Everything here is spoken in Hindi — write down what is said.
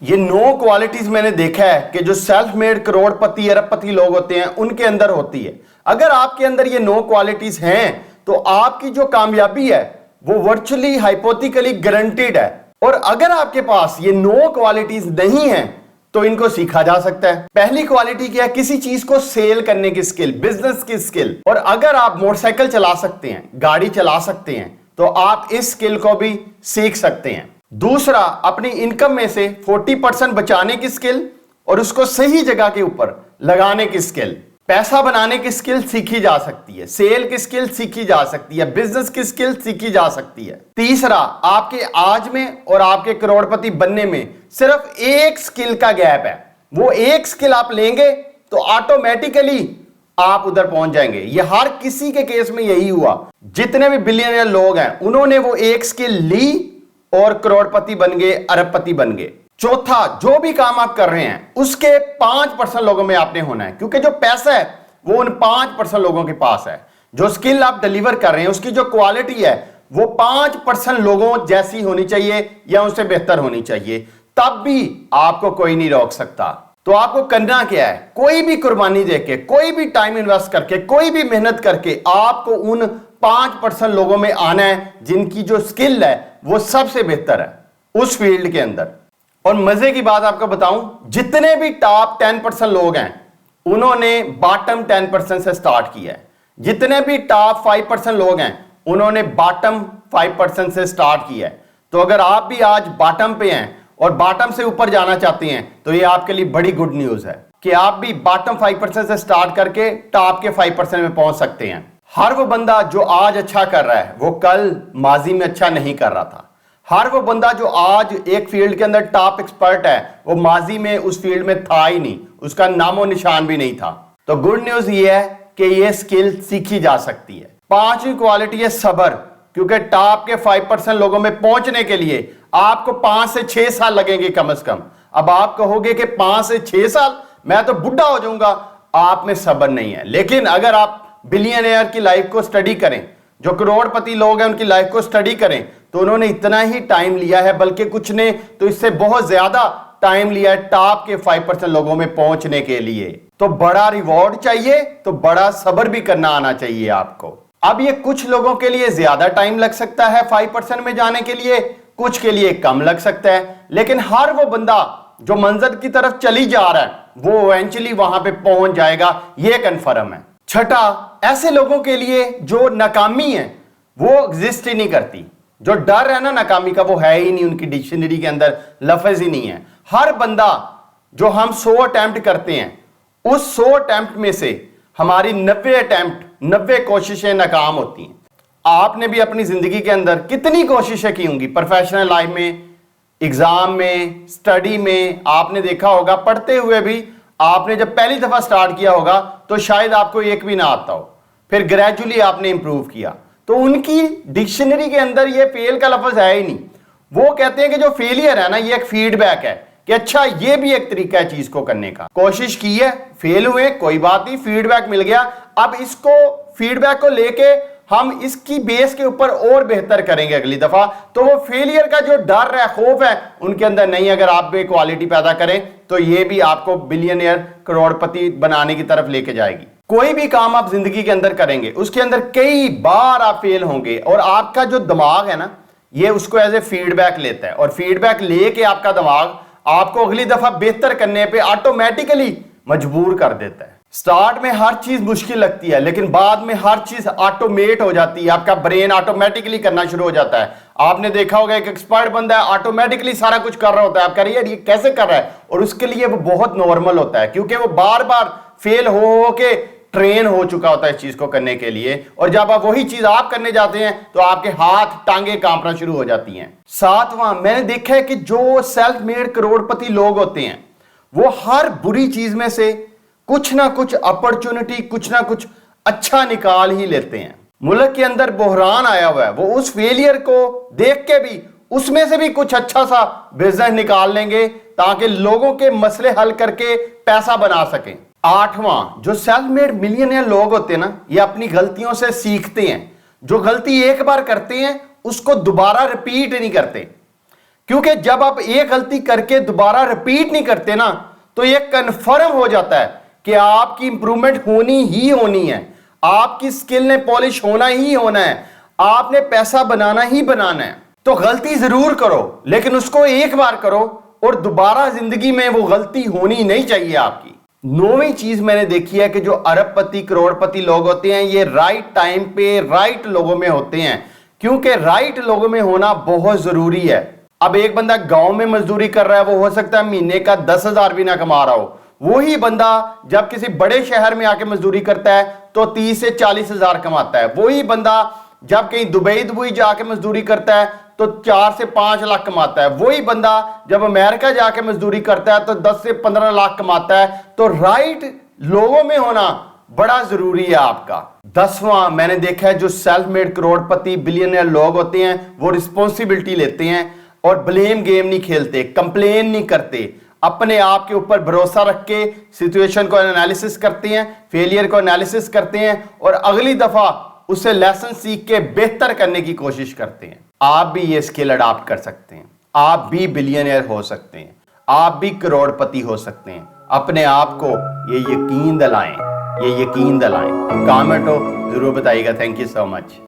ये 9 क्वालिटीज मैंने देखा है कि जो सेल्फ मेड करोड़पति अरबपति लोग होते हैं उनके अंदर होती है। अगर आपके अंदर ये 9 क्वालिटीज हैं तो आपकी जो कामयाबी है वो वर्चुअली हाइपोथेटिकली गारंटीड है। और अगर आपके पास ये 9 क्वालिटीज नहीं है तो इनको सीखा जा सकता है। पहली क्वालिटी क्या है? किसी चीज को सेल करने की स्किल, बिजनेस की स्किल। और अगर आप मोटरसाइकिल चला सकते हैं, गाड़ी चला सकते हैं, तो आप इस स्किल को भी सीख सकते हैं। दूसरा, अपनी इनकम में से 40% बचाने की स्किल और उसको सही जगह के ऊपर लगाने की स्किल। पैसा बनाने की स्किल सीखी जा सकती है, सेल की स्किल सीखी जा सकती है, बिजनेस की स्किल सीखी जा सकती है। तीसरा, आपके आज में और आपके करोड़पति बनने में सिर्फ एक स्किल का गैप है। वो एक स्किल आप लेंगे तो ऑटोमेटिकली आप उधर पहुंच जाएंगे। ये हर किसी के केस में यही हुआ। जितने भी बिलियनियर लोग हैं उन्होंने वो एक स्किल ली और करोड़पति बन गए, अरबपति बन गए। चौथा, जो भी काम आप कर रहे हैं उसके 5% लोगों में आपने होना है, क्योंकि जो पैसा है वो उन 5% लोगों के पास है। जो स्किल आप डिलीवर कर रहे हैं उसकी जो क्वालिटी है वो 5% लोगों जैसी होनी चाहिए या उनसे बेहतर होनी चाहिए, तब भी आपको कोई नहीं रोक सकता। तो आपको करना क्या है? कोई भी कुर्बानी देके, कोई भी टाइम इन्वेस्ट करके, कोई भी मेहनत करके आपको उन 5% लोगों में आना है जिनकी जो स्किल है वो सबसे बेहतर है उस फील्ड के अंदर। और मजे की बात आपको बताऊं, जितने भी टॉप 10% लोग हैं उन्होंने बॉटम 10% से स्टार्ट किया है। जितने भी टॉप 5% लोग हैं उन्होंने बॉटम 5% से स्टार्ट किया है। तो अगर आप भी आज बॉटम पे हैं और बॉटम से ऊपर जाना चाहते हैं तो ये आपके लिए बड़ी गुड न्यूज है कि आप भी बॉटम 5% से स्टार्ट करके टॉप के 5% में पहुंच सकते हैं। हर वो बंदा जो आज अच्छा कर रहा है वो कल माजी में अच्छा नहीं कर रहा था। हर वो बंदा जो आज एक फील्ड के अंदर टॉप एक्सपर्ट है वो माजी में उस फील्ड में था ही नहीं, उसका नामो निशान भी नहीं था। तो गुड न्यूज ये है कि ये स्किल सीखी जा सकती है। 5वीं क्वालिटी है सब्र, क्योंकि टॉप के 5% लोगों में पहुंचने के लिए आपको 5 से 6 साल लगेंगे कम से कम। अब आप कहोगे कि 5 से 6 साल मैं तो बुढ़ा हो जाऊंगा, आप में सब्र नहीं है। लेकिन अगर आप बिलियनियर की लाइफ को स्टडी करें, जो करोड़पति लोग हैं उनकी लाइफ को स्टडी करें, तो उन्होंने इतना ही टाइम लिया है, बल्कि कुछ ने तो इससे बहुत ज्यादा टाइम लिया है टॉप के 5% लोगों में पहुंचने के लिए। तो बड़ा रिवॉर्ड चाहिए तो बड़ा सब्र भी करना आना चाहिए आपको। अब ये कुछ लोगों के लिए ज्यादा टाइम लग सकता है 5% में जाने के लिए, कुछ के लिए कम लग सकता है, लेकिन हर वो बंदा जो मंजिल की तरफ चली जा रहा है वो इवेंचुअली वहां पे पहुंच जाएगा, ये कन्फर्म है। छठा, ऐसे लोगों के लिए जो नाकामी है वो एग्जिस्ट ही नहीं करती। जो डर है ना नाकामी का वो है ही नहीं, उनकी डिक्शनरी के अंदर लफ्ज ही नहीं है। हर बंदा जो हम 100 अटेम्प्ट करते हैं उस 100 अटेम्प्ट में से हमारी 90 कोशिशें नाकाम होती हैं। आपने भी अपनी जिंदगी के अंदर कितनी कोशिशें की होंगी, प्रोफेशनल लाइफ में, एग्जाम में, स्टडी में। आपने देखा होगा पढ़ते हुए भी आपने जब पहली दफा स्टार्ट किया होगा तो शायद आपको एक भी ना आता हो, फिर ग्रेजुअली आपने इंप्रूव किया। तो उनकी डिक्शनरी के अंदर ये फेल का लफ्ज है ही नहीं। वो कहते हैं कि जो फेलियर है ना ये एक फीडबैक है कि अच्छा ये भी एक तरीका है चीज को करने का। कोशिश की है, फेल हुए, कोई बात नहीं, फीडबैक मिल गया। अब इसको फीडबैक को लेके हम इसकी बेस के ऊपर और बेहतर करेंगे अगली दफा। तो वो फेलियर का जो डर है, खौफ है, उनके अंदर नहीं। अगर आप भी क्वालिटी पैदा करें तो ये भी आपको बिलियनियर करोड़पति बनाने की तरफ लेके जाएगी। कोई भी काम आप जिंदगी के अंदर करेंगे उसके अंदर कई बार आप फेल होंगे और आपका जो दिमाग है ना ये उसको एज ए फीडबैक लेता है और फीडबैक लेके आपका दिमाग आपको अगली दफा बेहतर करने पे ऑटोमेटिकली मजबूर कर देता है। स्टार्ट में हर चीज मुश्किल लगती है लेकिन बाद में हर चीज ऑटोमेट हो जाती है। आपका ब्रेन ऑटोमेटिकली करना शुरू हो जाता है। आपने देखा होगा एक एक्सपर्ट बंदा है ऑटोमेटिकली सारा कुछ कर रहा होता है। आप कह रही है ये कैसे कर रहा है, और उसके लिए वो बहुत नॉर्मल होता है क्योंकि वो बार बार फेल हो के ट्रेन हो चुका होता है इस चीज को करने के लिए। और जब आप वही चीज आप करने जाते हैं तो आपके हाथ टांगे कांपना शुरू हो जाती हैं। सातवां, मैंने देखा है कि जो सेल्फ मेड करोड़पति लोग होते हैं वो हर बुरी चीज में से कुछ ना कुछ अपॉर्चुनिटी, कुछ ना कुछ अच्छा निकाल ही लेते हैं। मुल्क के अंदर बहरान आया हुआ है, वो उस फेलियर को देख के भी उसमें से भी कुछ अच्छा सा बिजनेस निकाल लेंगे ताकि लोगों के मसले हल करके पैसा बना सकें। आठवां, जो सेल्फ मेड मिलियनियर लोग होते हैं ना ये अपनी गलतियों से सीखते हैं। जो गलती एक बार करते हैं उसको दोबारा रिपीट नहीं करते। क्योंकि जब आप एक गलती करके दोबारा रिपीट नहीं करते ना, तो ये कंफर्म हो जाता है कि आपकी इंप्रूवमेंट होनी ही होनी है, आपकी स्किल ने पॉलिश होना ही होना है, आपने पैसा बनाना ही बनाना है। तो गलती जरूर करो, लेकिन उसको एक बार करो और दोबारा जिंदगी में वो गलती होनी नहीं चाहिए आपकी। 9वीं चीज मैंने देखी है कि जो अरबपति करोड़पति लोग होते हैं, ये राइट टाइम पे राइट लोगों में होते हैं, क्योंकि राइट लोगों में होना बहुत जरूरी है। अब एक बंदा गांव में मजदूरी कर रहा है, वो हो सकता है महीने का 10,000 भी ना कमा रहा हो। वही बंदा जब किसी बड़े शहर में आके मजदूरी करता है तो 30 से 40,000 कमाता है। वही बंदा जब कहीं दुबई जाके मजदूरी करता है तो 4 से 5 लाख कमाता है। वही बंदा जब अमेरिका जाके मजदूरी करता है तो 10 से 15 लाख कमाता है। तो राइट लोगों में होना बड़ा जरूरी है आपका। 10वां मैंने देखा है, जो सेल्फ मेड करोड़पति बिलियनियर लोग होते हैं वो रिस्पॉन्सिबिलिटी लेते हैं और ब्लेम गेम नहीं खेलते, कंप्लेन नहीं करते, अपने आप के ऊपर भरोसा रख के सिचुएशन को एनालिसिस करते हैं, फेलियर को एनालिसिस करते हैं और अगली दफा उससे लेसन सीख के बेहतर करने की कोशिश करते हैं। आप भी ये स्किल अडॉप्ट कर सकते हैं, आप भी बिलियनियर हो सकते हैं, आप भी करोड़पति हो सकते हैं। अपने आप को ये यकीन दिलाएं, ये यकीन दिलाएं। कमेंट हो जरूर बताइएगा। Thank you so much.